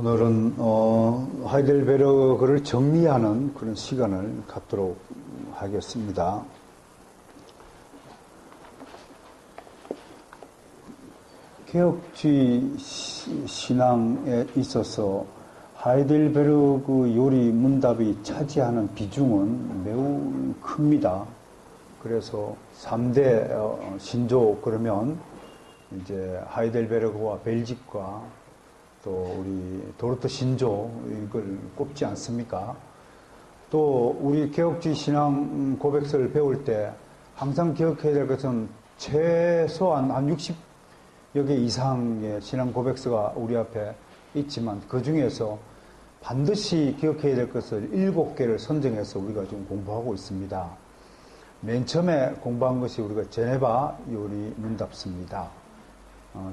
오늘은 하이델베르그를 정리하는 그런 시간을 갖도록 하겠습니다. 개혁주의 신앙에 있어서 하이델베르그 요리 문답이 차지하는 비중은 매우 큽니다. 그래서 3대 신조 그러면 이제 하이델베르그와 벨직과 또 우리 도르트 신조 이걸 꼽지 않습니까? 또 우리 개혁주의 신앙 고백서를 배울 때 항상 기억해야 될 것은 최소한 한 60여 개 이상의 신앙 고백서가 우리 앞에 있지만 그 중에서 반드시 기억해야 될 것을 7개를 선정해서 우리가 지금 공부하고 있습니다. 맨 처음에 공부한 것이 우리가 제네바 요리 문답서입니다.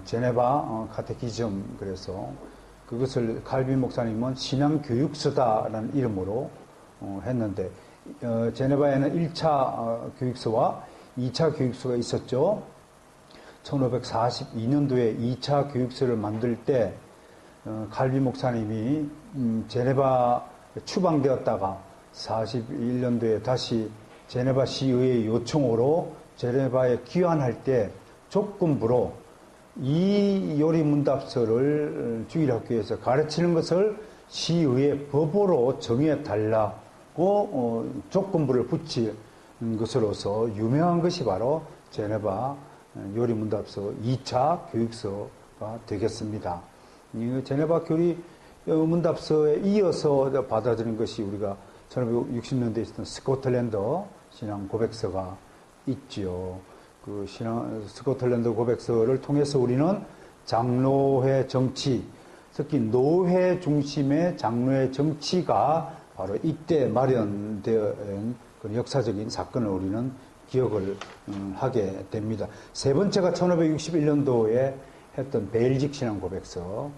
제네바 카테키즘, 그래서 그것을 칼빈 목사님은 신앙교육서다라는 이름으로 했는데, 제네바에는 1차 교육서와 2차 교육서가 있었죠. 1542년도에 2차 교육서를 만들 때 칼빈 목사님이 제네바 추방되었다가 41년도에 다시 제네바 시의회 요청으로 제네바에 귀환할 때 조건부로 이 요리 문답서를 주일학교에서 가르치는 것을 시의회 법으로 정해달라고 조건부를 붙인 것으로서 유명한 것이 바로 제네바 요리 문답서 2차 교육서가 되겠습니다. 이 제네바 요리 문답서에 이어서 받아들인 것이 우리가 1960년대에 있었던 스코틀랜드 신앙 고백서가 있지요. 그 스코틀랜드 고백서를 통해서 우리는 장로회 정치, 특히 노회 중심의 장로회 정치가 바로 이때 마련된 그 역사적인 사건을 우리는 기억을 하게 됩니다. 세 번째가 1561년도에 했던 벨직 신앙 고백서,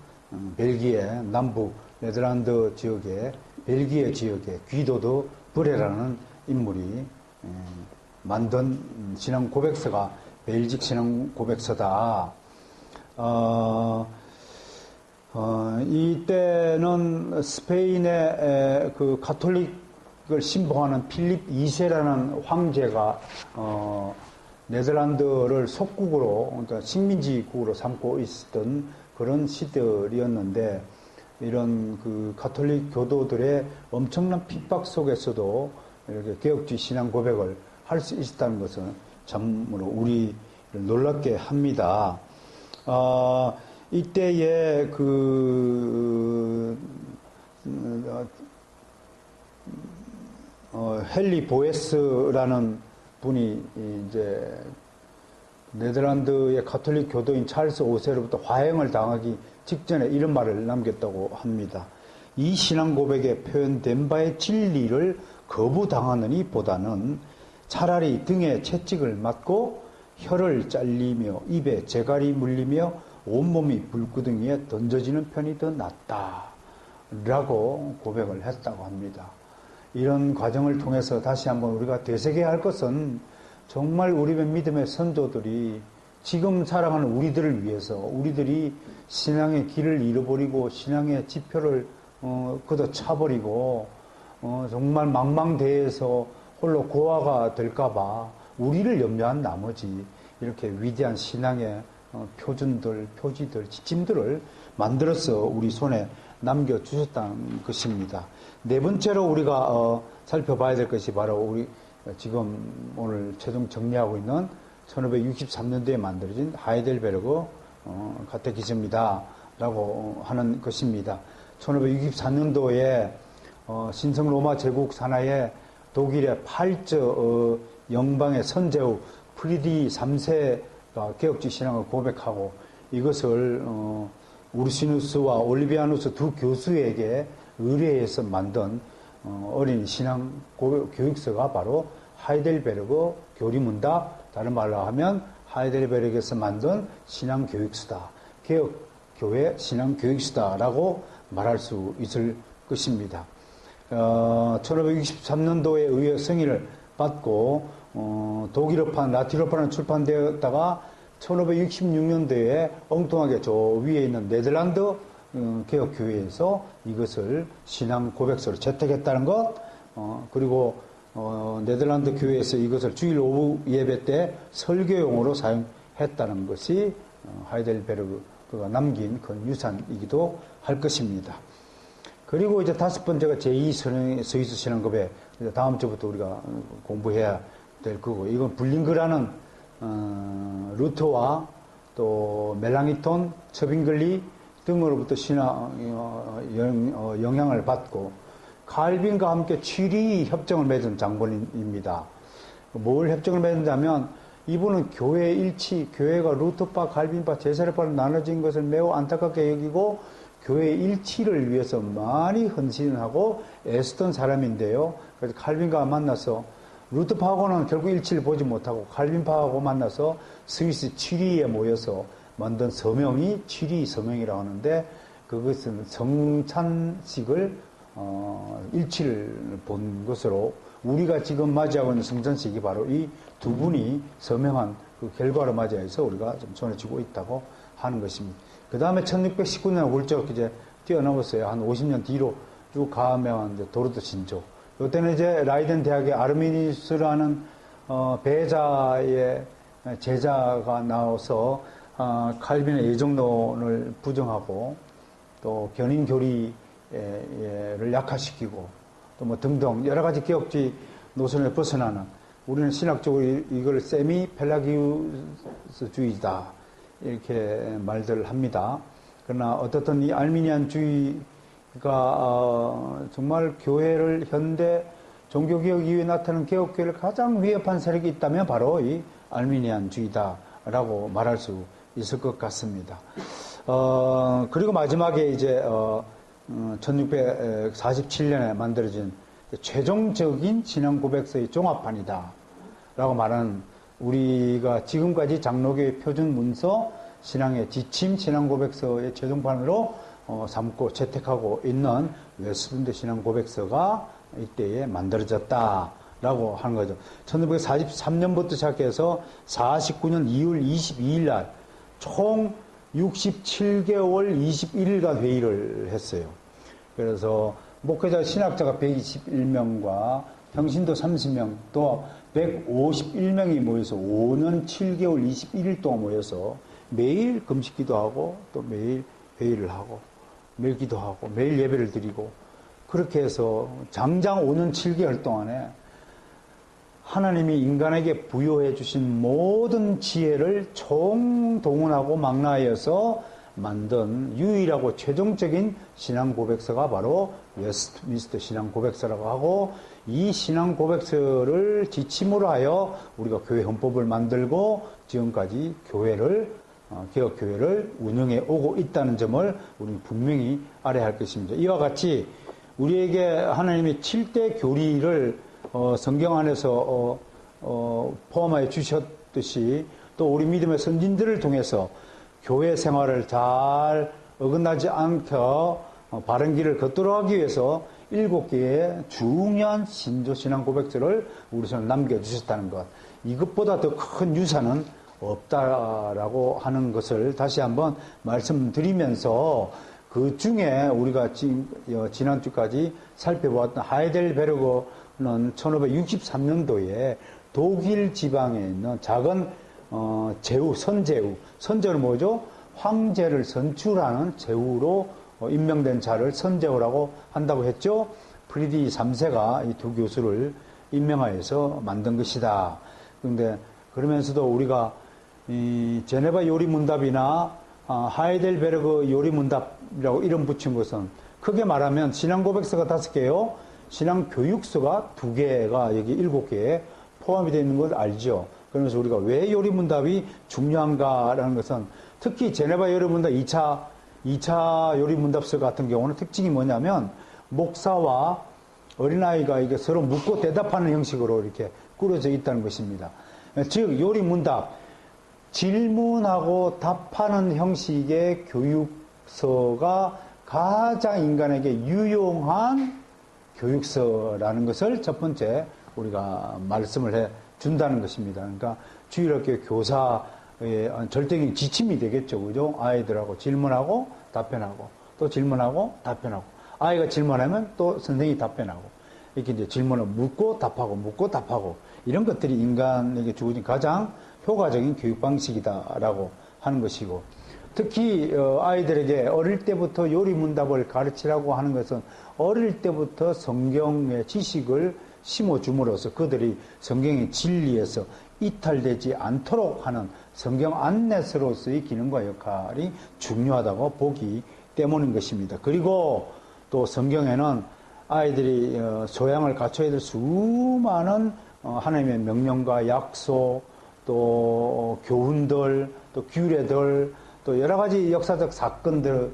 벨기에 남부 네덜란드 지역의 벨기에 지역의 귀도드 브레라는 인물이 만든 신앙 고백서가 벨직 신앙 고백서다. 이때는 스페인의 그 가톨릭을 신봉하는 필립 2세라는 황제가 네덜란드를 속국으로, 그러니까 식민지국으로 삼고 있었던 그런 시절이었는데, 이런 그 가톨릭 교도들의 엄청난 핍박 속에서도 이렇게 개혁주의 신앙 고백을 할 수 있었다는 것은 참으로 우리를 놀랍게 합니다. 이때에 헨리 보에스라는 분이 이제 네덜란드의 가톨릭 교도인 찰스 5세로부터 화형을 당하기 직전에 이런 말을 남겼다고 합니다. 이 신앙 고백에 표현된 바의 진리를 거부당하느니 보다는 차라리 등에 채찍을 맞고 혀를 잘리며 입에 재갈이 물리며 온몸이 불구덩이에 던져지는 편이 더 낫다 라고 고백을 했다고 합니다. 이런 과정을 통해서 다시 한번 우리가 되새겨야 할 것은 정말 우리의 믿음의 선조들이 지금 살아가는 우리들을 위해서, 우리들이 신앙의 길을 잃어버리고 신앙의 지표를 걷어차버리고 정말 망망대해에서 홀로 고아가 될까봐 우리를 염려한 나머지 이렇게 위대한 신앙의 표준들, 표지들, 지침들을 만들어서 우리 손에 남겨주셨다는 것입니다. 네 번째로 우리가 살펴봐야 될 것이 바로 우리 지금 오늘 최종 정리하고 있는 1563년도에 만들어진 하이델베르그 카테키즘이다 라고 하는 것입니다. 1564년도에 신성 로마 제국 산하에 독일의 8저 영방의 선제후 프리디 3세가 개혁주의 신앙을 고백하고 이것을 우르시누스와 올리비아누스 두 교수에게 의뢰해서 만든 어린 신앙 교육서가 바로 하이델베르그 교리문답, 다른 말로 하면 하이델베르그에서 만든 신앙 교육서다, 개혁교회 신앙 교육서다라고 말할 수 있을 것입니다. 1563년도에 의회 승인을 받고 독일어판, 라틴어판은 출판되었다가 1566년도에 엉뚱하게 저 위에 있는 네덜란드 개혁교회에서 이것을 신앙 고백서로 채택했다는 것, 그리고 네덜란드 교회에서 이것을 주일 오후 예배 때 설교용으로 사용했다는 것이 하이델베르그가 남긴 그 유산이기도 할 것입니다. 그리고 이제 다섯 번째가 제2 스위스 신앙고백, 다음 주부터 우리가 공부해야 될 거고, 이건 불링그라는 루터와 또 멜랑이톤, 처빙글리 등으로부터 영향을 받고 칼빈과 함께 취리 협정을 맺은 장본인입니다. 뭘 협정을 맺었냐면 이분은 교회 일치, 교회가 루터파, 칼빈파, 제사례파로 나눠진 것을 매우 안타깝게 여기고 교회 일치를 위해서 많이 헌신하고 애쓰던 사람인데요. 그래서 칼빈과 만나서 루터파하고는 결국 일치를 보지 못하고 칼빈파하고 만나서 스위스 취리에 모여서 만든 서명이 취리 서명이라고 하는데, 그것은 성찬식을 일치를 본 것으로 우리가 지금 맞이하고 있는 성찬식이 바로 이 두 분이 서명한 그 결과로 맞이해서 우리가 좀 손에 쥐고 있다고 하는 것입니다. 그 다음에 1619년 훌쩍 이제 뛰어넘었어요. 한 50년 뒤로 쭉 가면 이제 도르트 신조. 이때는 이제 라이덴 대학의 아르미니우스라는 배자의 제자가 나와서 칼빈의 예정론을 부정하고 또 견인교리를 약화시키고 또 뭐 등등 여러 가지 개혁주의 노선을 벗어나는, 우리는 신학적으로 이걸 세미 펠라기우스주의다 이렇게 말들을 합니다. 그러나 어떻든 이 알미니안주의가 정말 교회를 현대 종교개혁 이후에 나타난 개혁교회를 가장 위협한 세력이 있다면 바로 이 알미니안주의다라고 말할 수 있을 것 같습니다. 그리고 마지막에 이제 1647년에 만들어진 최종적인 신앙 고백서의 종합판이다 라고 말하는, 우리가 지금까지 장로교의 표준 문서 신앙의 지침 신앙 고백서의 최종판으로 삼고 채택하고 있는 웨스트민스터 신앙 고백서가 이때에 만들어졌다라고 하는 거죠. 1943년부터 시작해서 49년 2월 22일 날 총 67개월 21일간 회의를 했어요. 그래서 목회자 신학자가 121명과 평신도 30명, 또 151명이 모여서 5년 7개월 21일 동안 모여서 매일 금식 기도하고 또 매일 회의를 하고 매일 기도하고 매일 예배를 드리고, 그렇게 해서 장장 5년 7개월 동안에 하나님이 인간에게 부여해 주신 모든 지혜를 총동원하고 망라하여서 만든 유일하고 최종적인 신앙 고백서가 바로 웨스트민스터 신앙 고백서라고 하고, 이 신앙 고백서를 지침으로 하여 우리가 교회 헌법을 만들고 지금까지 교회를 개혁교회를 운영해 오고 있다는 점을 우리는 분명히 알아야 할 것입니다. 이와 같이 우리에게 하나님이 7대 교리를 성경 안에서 포함하여 주셨듯이, 또 우리 믿음의 선진들을 통해서 교회 생활을 잘 어긋나지 않게 바른 길을 걷도록 하기 위해서 7개의 중요한 신조신앙 고백서를 우리 손에 남겨주셨다는 것, 이것보다 더 큰 유산은 없다라고 하는 것을 다시 한번 말씀드리면서, 그 중에 우리가 지난주까지 살펴보았던 하이델베르그는 1563년도에 독일 지방에 있는 작은 제후, 선제는 뭐죠? 황제를 선출하는 제후로 임명된 자를 선제후라고 한다고 했죠. 프리디 3세가 이 두 교수를 임명하여서 만든 것이다. 그런데 그러면서도 우리가 이 제네바 요리문답이나 하이델베르그 요리문답이라고 이름 붙인 것은 크게 말하면 신앙 고백서가 5개요, 신앙 교육서가 2개가 여기 7개에 포함이 되어 있는 걸 알죠. 그러면서 우리가 왜 요리문답이 중요한가라는 것은, 특히 제네바 요리문답 2차 요리문답서 같은 경우는 특징이 뭐냐면 목사와 어린아이가 이게 서로 묻고 대답하는 형식으로 이렇게 꾸려져 있다는 것입니다. 즉 요리문답, 질문하고 답하는 형식의 교육서가 가장 인간에게 유용한 교육서라는 것을 첫 번째 우리가 말씀을 해 준다는 것입니다. 그러니까 주일학교 교사의 절대적인 지침이 되겠죠. 그죠? 아이들하고 질문하고 답변하고 또 질문하고 답변하고, 아이가 질문하면 또 선생님이 답변하고, 이렇게 이제 질문을 묻고 답하고, 이런 것들이 인간에게 주어진 가장 효과적인 교육 방식이다라고 하는 것이고, 특히 아이들에게 어릴 때부터 요리문답을 가르치라고 하는 것은 어릴 때부터 성경의 지식을 심어줌으로써 그들이 성경의 진리에서 이탈되지 않도록 하는 성경 안내서로서의 기능과 역할이 중요하다고 보기 때문인 것입니다. 그리고 또 성경에는 아이들이 소양을 갖춰야 될 수많은 하나님의 명령과 약속, 또 교훈들, 또 규례들, 또 여러 가지 역사적 사건들,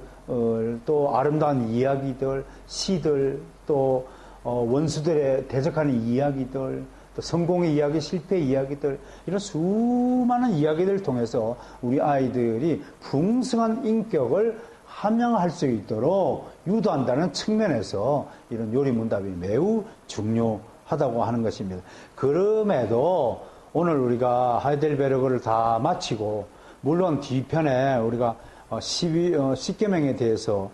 또 아름다운 이야기들, 시들, 또 원수들의 대적하는 이야기들, 또 성공의 이야기, 실패의 이야기들, 이런 수많은 이야기들을 통해서 우리 아이들이 풍성한 인격을 함양할 수 있도록 유도한다는 측면에서 이런 요리문답이 매우 중요하다고 하는 것입니다. 그럼에도 오늘 우리가 하이델베르그를 다 마치고, 물론 뒤편에 우리가 10계명에 대해서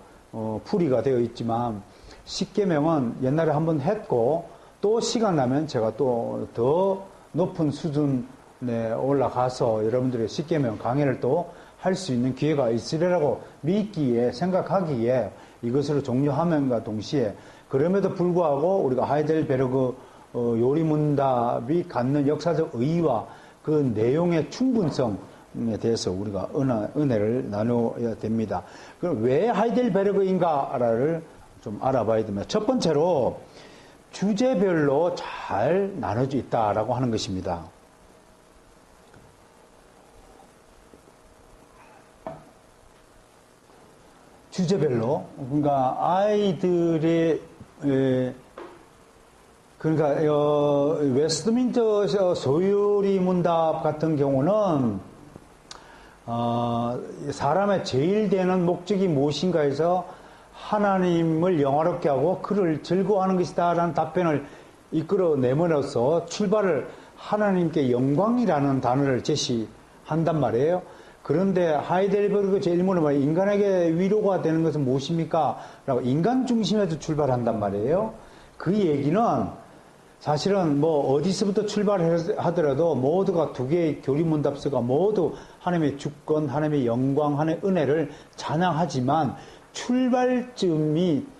풀이가 되어 있지만, 10계명은 옛날에 한번 했고, 또 시간 나면 제가 또 더 높은 수준에 올라가서 여러분들의 10계명 강의를 또 할 수 있는 기회가 있으리라고 믿기에, 생각하기에 이것으로 종료하면과 동시에, 그럼에도 불구하고 우리가 하이델베르그 요리문답이 갖는 역사적 의의와 그 내용의 충분성에 대해서 우리가 은혜를 나누어야 됩니다. 그럼 왜 하이델베르그인가를 좀 알아봐야 됩니다. 첫 번째로 주제별로 잘 나눠져 있다라고 하는 것입니다. 주제별로, 그러니까 아이들의 그러니까 웨스트민스터 소요리 문답 같은 경우는 사람의 제일 되는 목적이 무엇인가 해서 하나님을 영화롭게 하고 그를 즐거워하는 것이다라는 답변을 이끌어내므로써 출발을 하나님께 영광이라는 단어를 제시한단 말이에요. 그런데 하이델베르그 제1문은 인간에게 위로가 되는 것은 무엇입니까? 라고 인간 중심에서 출발한단 말이에요. 그 얘기는 사실은 뭐 어디서부터 출발하더라도 모두가 두 개의 교리문답서가 모두 하나님의 주권, 하나님의 영광, 하나님의 은혜를 찬양하지만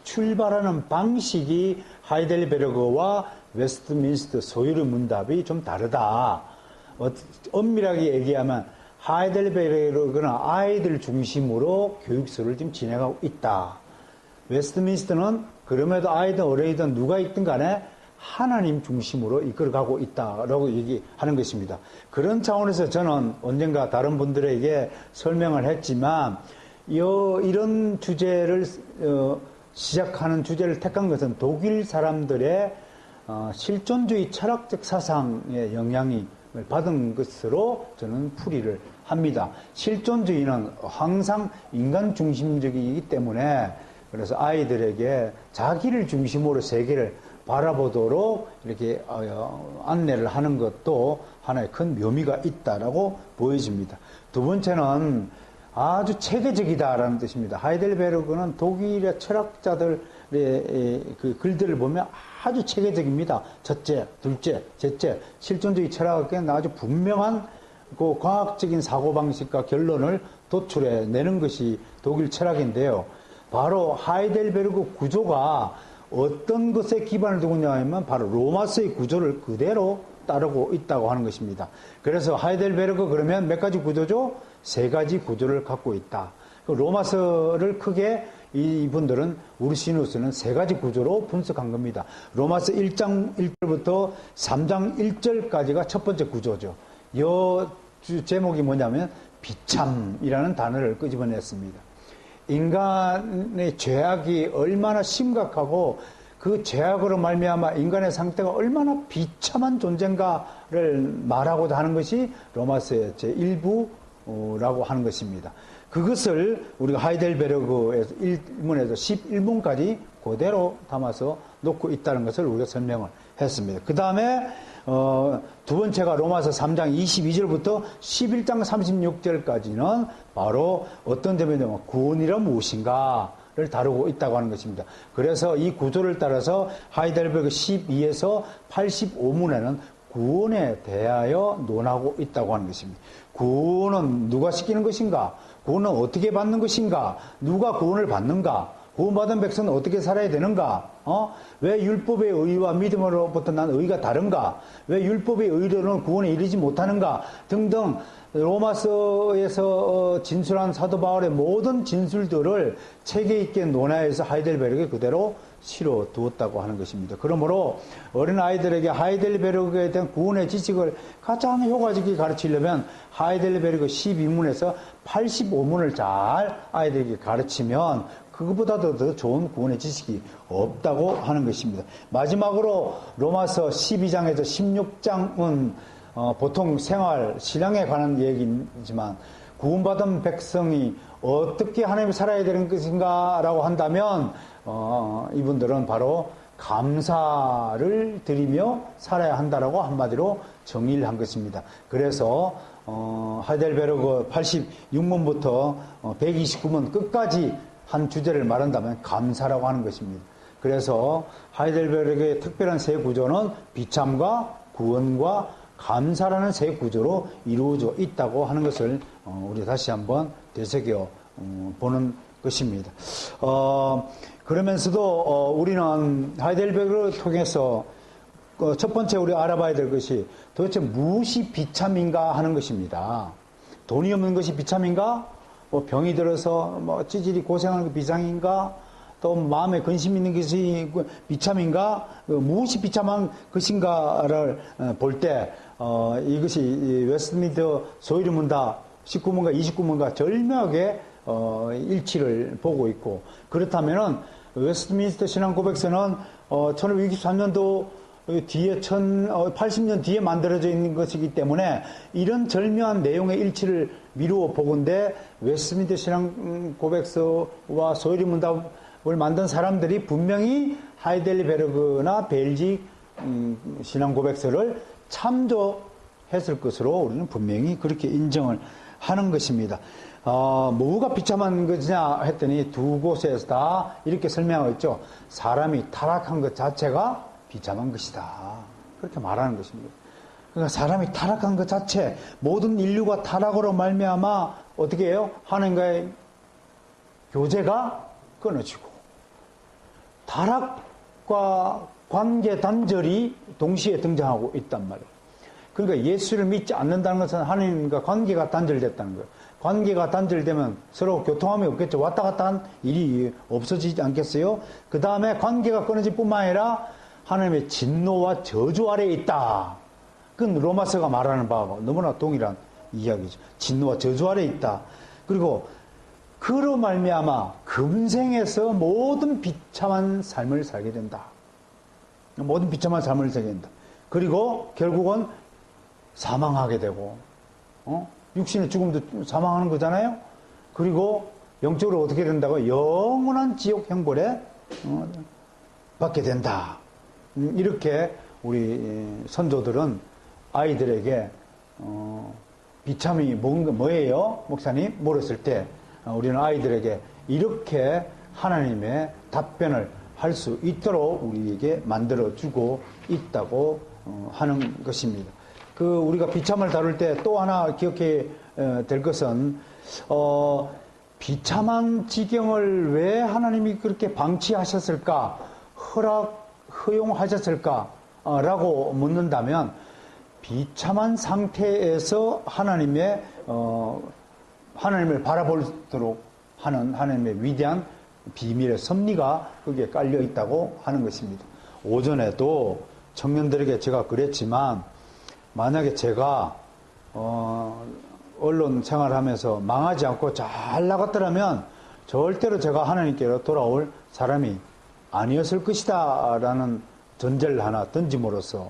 출발하는 방식이 하이델베르그와 웨스트민스터 소요리 문답이 좀 다르다. 엄밀하게 얘기하면 하이델베르그는 아이들 중심으로 교육서를 지금 진행하고 있다. 웨스트민스터는 그럼에도 아이든 어린이든 누가 있든 간에 하나님 중심으로 이끌어가고 있다라고 얘기하는 것입니다. 그런 차원에서 저는 언젠가 다른 분들에게 설명을 했지만 이런 주제를 시작하는 주제를 택한 것은 독일 사람들의 실존주의 철학적 사상의 영향이 받은 것으로 저는 풀이를 합니다. 실존주의는 항상 인간 중심적이기 때문에 그래서 아이들에게 자기를 중심으로 세계를 바라보도록 이렇게 안내를 하는 것도 하나의 큰 묘미가 있다라고 보여집니다. 두 번째는 아주 체계적이다라는 뜻입니다. 하이델베르그는 독일의 철학자들의 그 글들을 보면 아주 체계적입니다. 첫째, 둘째, 셋째, 실존주의 철학에는 아주 분명한 그 과학적인 사고방식과 결론을 도출해내는 것이 독일 철학인데요. 바로 하이델베르그 구조가 어떤 것에 기반을 두고 있냐면 바로 로마서의 구조를 그대로 따르고 있다고 하는 것입니다. 그래서 하이델베르그 그러면 몇 가지 구조죠? 세 가지 구조를 갖고 있다. 로마서를 크게 이분들은 우르시누스는 세 가지 구조로 분석한 겁니다. 로마서 1장 1절부터 3장 1절까지가 첫 번째 구조죠. 이 제목이 뭐냐면 비참이라는 단어를 끄집어냈습니다. 인간의 죄악이 얼마나 심각하고 그 죄악으로 말미암아 인간의 상태가 얼마나 비참한 존재인가를 말하고자 하는 것이 로마서의 제1부라고 하는 것입니다. 그것을 우리가 하이델베르그에서 1문에서 11문까지 그대로 담아서 놓고 있다는 것을 우리가 설명을 했습니다. 그 다음에 두 번째가 로마서 3장 22절부터 11장 36절까지는 바로 어떤 점이냐면 구원이란 무엇인가를 다루고 있다고 하는 것입니다. 그래서 이 구조를 따라서 하이델베르그 12에서 85문에는 구원에 대하여 논하고 있다고 하는 것입니다. 구원은 누가 시키는 것인가? 구원은 어떻게 받는 것인가? 누가 구원을 받는가? 구원받은 백성은 어떻게 살아야 되는가? 왜 율법의 의와 믿음으로부터 난 의가 다른가? 왜 율법의 의로는 구원에 이르지 못하는가? 등등 로마서에서 진술한 사도 바울의 모든 진술들을 체계 있게 논하여서 하이델베르크에 그대로 실어 두었다고 하는 것입니다. 그러므로 어린아이들에게 하이델베르크에 대한 구원의 지식을 가장 효과적이게 가르치려면 하이델베르크 12문에서 85문을 잘 아이들에게 가르치면 그것보다도 더 좋은 구원의 지식이 없다고 하는 것입니다. 마지막으로 로마서 12장에서 16장은 보통 생활, 신앙에 관한 얘기지만 구원받은 백성이 어떻게 하나님을 살아야 되는 것인가 라고 한다면 이분들은 바로 감사를 드리며 살아야 한다라고 한마디로 정의를 한 것입니다. 그래서 하이델베르크 86문부터 129문 끝까지 한 주제를 말한다면 감사라고 하는 것입니다. 그래서 하이델베르크의 특별한 세 구조는 비참과 구원과 감사라는 세 구조로 이루어져 있다고 하는 것을 우리 다시 한번 되새겨 보는 것입니다. 그러면서도 우리는 하이델베르크를 통해서 첫 번째 우리 알아봐야 될 것이 도대체 무엇이 비참인가 하는 것입니다. 돈이 없는 것이 비참인가? 병이 들어서 찌질이 고생하는 게 비상인가? 또 마음에 근심 있는 것이 비참인가? 무엇이 비참한 것인가를 볼 때 이것이 웨스트민스터 소위리 문답 19문과 29문과 절묘하게 일치를 보고 있고, 그렇다면은 웨스트민스터 신앙 고백서는 1563년도 뒤에 80년 뒤에 만들어져 있는 것이기 때문에 이런 절묘한 내용의 일치를 미루어 보건대 웨스트민스터 신앙 고백서와 소위리 문답을 만든 사람들이 분명히 하이델베르크나 벨직 신앙 고백서를 참조했을 것으로 우리는 분명히 그렇게 인정을 하는 것입니다. 뭐가 비참한 것이냐 했더니 두 곳에서 다 이렇게 설명하고 있죠. 사람이 타락한 것 자체가 비참한 것이다. 그렇게 말하는 것입니다. 그러니까 사람이 타락한 것 자체, 모든 인류가 타락으로 말미암아 어떻게 해요? 하나님과의 교제가 끊어지고 타락과 관계 단절이 동시에 등장하고 있단 말이에요. 그러니까 예수를 믿지 않는다는 것은 하나님과 관계가 단절됐다는 거예요. 관계가 단절되면 서로 교통함이 없겠죠. 왔다 갔다 한 일이 없어지지 않겠어요? 그 다음에 관계가 끊어질 뿐만 아니라 하나님의 진노와 저주 아래에 있다. 그건 로마서가 말하는 바와 너무나 동일한 이야기죠. 진노와 저주 아래에 있다. 그리고 그로 말미암아 금생에서 모든 비참한 삶을 살게 된다. 모든 비참한 삶을 살게 된다. 그리고 결국은 사망하게 되고, 육신의 죽음도 사망하는 거잖아요. 그리고 영적으로 어떻게 된다고? 영원한 지옥 형벌에 받게 된다. 이렇게 우리 선조들은 아이들에게 비참이 뭐예요? 목사님 물었을 때 우리는 아이들에게 이렇게 하나님의 답변을 할 수 있도록 우리에게 만들어주고 있다고 하는 것입니다. 우리가 비참을 다룰 때 또 하나 기억해야 될 것은 비참한 지경을 왜 하나님이 그렇게 방치하셨을까? 허용하셨을까? 라고 묻는다면 비참한 상태에서 하나님을 바라보도록 하는 하나님의 위대한 비밀의 섭리가 거기에 깔려 있다고 하는 것입니다. 오전에도 청년들에게 제가 그랬지만 만약에 제가 언론 생활하면서 망하지 않고 잘 나갔더라면 절대로 제가 하나님께로 돌아올 사람이 아니었을 것이다 라는 전제를 하나 던짐으로써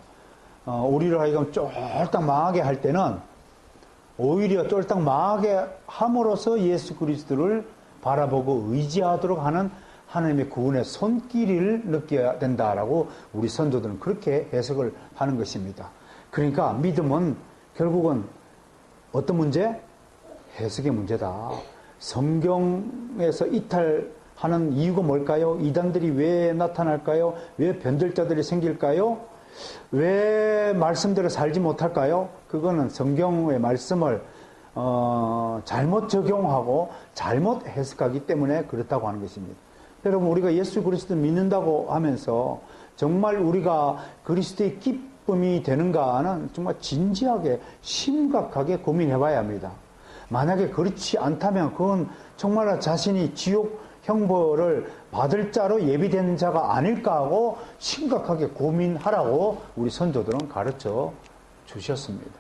우리를 하여금 쫄딱 망하게 할 때는 오히려 쫄딱 망하게 함으로써 예수 그리스도를 바라보고 의지하도록 하는 하나님의 구원의 손길을 느껴야 된다라고 우리 선조들은 그렇게 해석을 하는 것입니다. 그러니까 믿음은 결국은 어떤 문제? 해석의 문제다. 성경에서 이탈하지 하는 이유가 뭘까요? 이단들이 왜 나타날까요? 왜 변절자들이 생길까요? 왜 말씀대로 살지 못할까요? 그거는 성경의 말씀을 잘못 적용하고 잘못 해석하기 때문에 그렇다고 하는 것입니다. 여러분, 우리가 예수 그리스도 믿는다고 하면서 정말 우리가 그리스도의 기쁨이 되는가는 정말 진지하게 심각하게 고민해 봐야 합니다. 만약에 그렇지 않다면 그건 정말 자신이 지옥 형벌을 받을 자로 예비된 자가 아닐까 하고 심각하게 고민하라고 우리 선조들은 가르쳐 주셨습니다.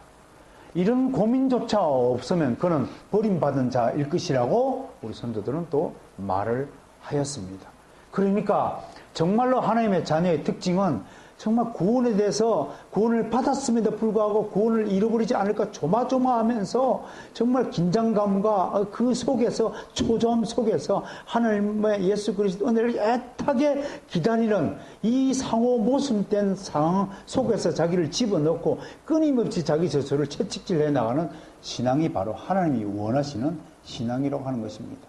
이런 고민조차 없으면 그는 버림받은 자일 것이라고 우리 선조들은 또 말을 하였습니다. 그러니까 정말로 하나님의 자녀의 특징은 정말 구원에 대해서 구원을 받았음에도 불구하고 구원을 잃어버리지 않을까 조마조마하면서 정말 긴장감과 그 속에서 초조함 속에서 하나님의 예수 그리스도 은혜를 애타게 기다리는 이 상호 모순된 상황 속에서 자기를 집어넣고 끊임없이 자기 저절을 채찍질해 나가는 신앙이 바로 하나님이 원하시는 신앙이라고 하는 것입니다.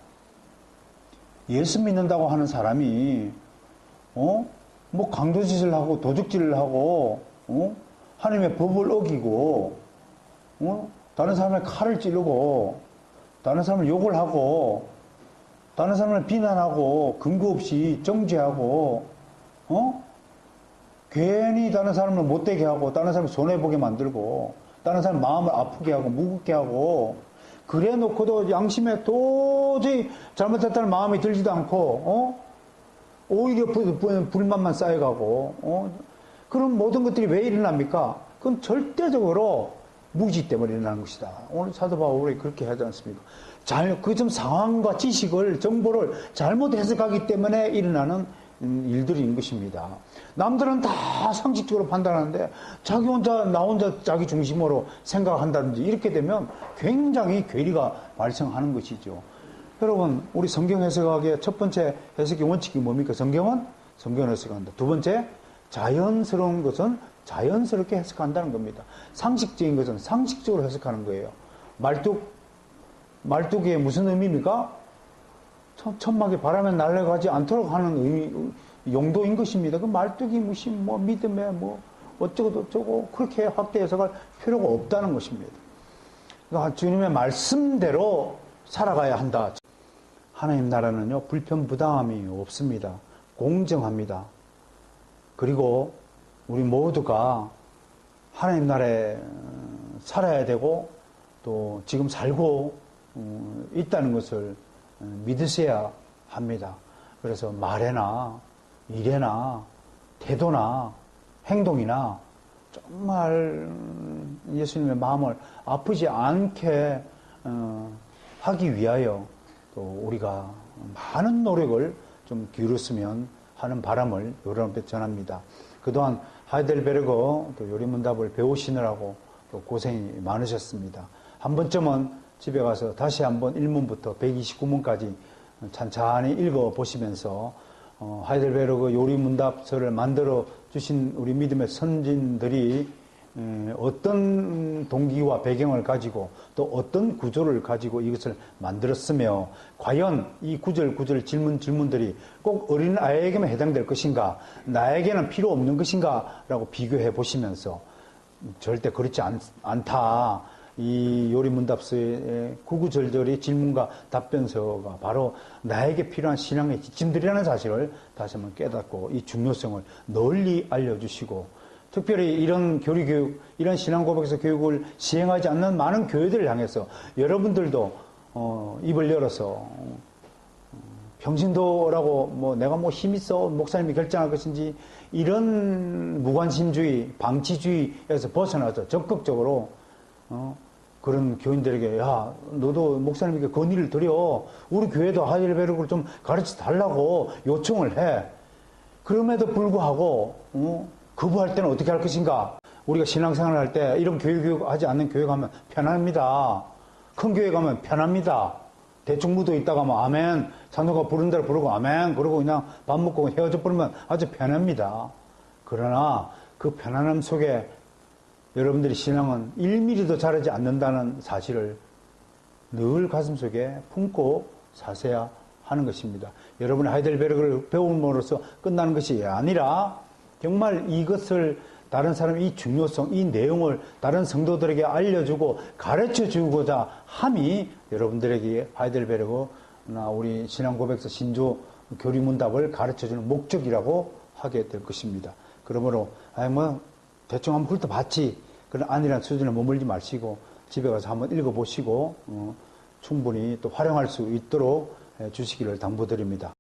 예수 믿는다고 하는 사람이 뭐 강도짓을 하고 도둑질을 하고 하나님의 법을 어기고 다른 사람의 칼을 찌르고 다른 사람을 욕을 하고 다른 사람을 비난하고 근거 없이 정죄하고 괜히 다른 사람을 못되게 하고 다른 사람을 손해보게 만들고 다른 사람 마음을 아프게 하고 무겁게 하고 그래 놓고도 양심에 도저히 잘못했다는 마음이 들지도 않고 오히려 불만만 쌓여가고 그런 모든 것들이 왜 일어납니까? 그건 절대적으로 무지 때문에 일어나는 것이다. 오늘 사도 바울이 그렇게 하지 않습니까? 그 좀 상황과 지식을 정보를 잘못 해석하기 때문에 일어나는 일들인 것입니다. 남들은 다 상식적으로 판단하는데 자기 혼자 나 혼자 자기 중심으로 생각한다든지 이렇게 되면 굉장히 괴리가 발생하는 것이죠. 여러분, 우리 성경 해석하기에 첫 번째 해석의 원칙이 뭡니까? 성경은 성경을 해석한다. 두 번째, 자연스러운 것은 자연스럽게 해석한다는 겁니다. 상식적인 것은 상식적으로 해석하는 거예요. 말뚝이 무슨 의미입니까? 천막에 바람에 날아가지 않도록 하는 의미, 용도인 것입니다. 그 말뚝이 무슨 믿음에 어쩌고 저쩌고 그렇게 확대 해석할 필요가 없다는 것입니다. 그러니까 주님의 말씀대로 살아가야 한다. 하나님 나라는요, 불편부당함이 없습니다. 공정합니다. 그리고 우리 모두가 하나님 나라에 살아야 되고 또 지금 살고 있다는 것을 믿으셔야 합니다. 그래서 말에나 일에나 태도나 행동이나 정말 예수님의 마음을 아프지 않게 하기 위하여 또 우리가 많은 노력을 좀 기울였으면 하는 바람을 여러분께 전합니다. 그동안 하이델베르그 또 요리문답을 배우시느라고 또 고생이 많으셨습니다. 한 번쯤은 집에 가서 다시 한번 1문부터 129문까지 찬찬히 읽어보시면서 하이델베르그 요리문답서를 만들어 주신 우리 믿음의 선진들이 어떤 동기와 배경을 가지고 또 어떤 구조를 가지고 이것을 만들었으며 과연 이 구절 질문들이 꼭 어린아이에게만 해당될 것인가 나에게는 필요 없는 것인가 라고 비교해 보시면서 절대 그렇지 않다. 이 요리문답서의 구구절절의 질문과 답변서가 바로 나에게 필요한 신앙의 지침들이라는 사실을 다시 한번 깨닫고 이 중요성을 널리 알려주시고 특별히 이런 교리교육, 이런 신앙고백에서 교육을 시행하지 않는 많은 교회들을 향해서 여러분들도 입을 열어서 평신도라고 내가 힘 있어 목사님이 결정할 것인지 이런 무관심주의, 방치주의에서 벗어나서 적극적으로 그런 교인들에게 야 너도 목사님에게 건의를 드려 우리 교회도 하이델베르크를 좀 가르쳐 달라고 요청을 해. 그럼에도 불구하고 거부할 때는 어떻게 할 것인가? 우리가 신앙생활을 할 때 이런 교육 하지 않는 교회 가면 편합니다. 큰 교회 가면 편합니다. 대충 묻어 있다가 아멘, 찬송가 부른 대로 부르고 아멘, 그러고 그냥 밥 먹고 헤어져 버리면 아주 편합니다. 그러나 그 편안함 속에 여러분들의 신앙은 1mm도 자라지 않는다는 사실을 늘 가슴속에 품고 사셔야 하는 것입니다. 여러분이 하이델베르크를 배움으로써 끝나는 것이 아니라 정말 이것을 다른 사람이 이 중요성, 이 내용을 다른 성도들에게 알려주고 가르쳐 주고자 함이 여러분들에게 하이델베르크나 우리 신앙고백서 신조 교리문답을 가르쳐 주는 목적이라고 하게 될 것입니다. 그러므로 대충 한번 훑어봤지 그런 아니란 수준에 머물지 마시고 집에 가서 한번 읽어보시고 충분히 또 활용할 수 있도록 주시기를 당부드립니다.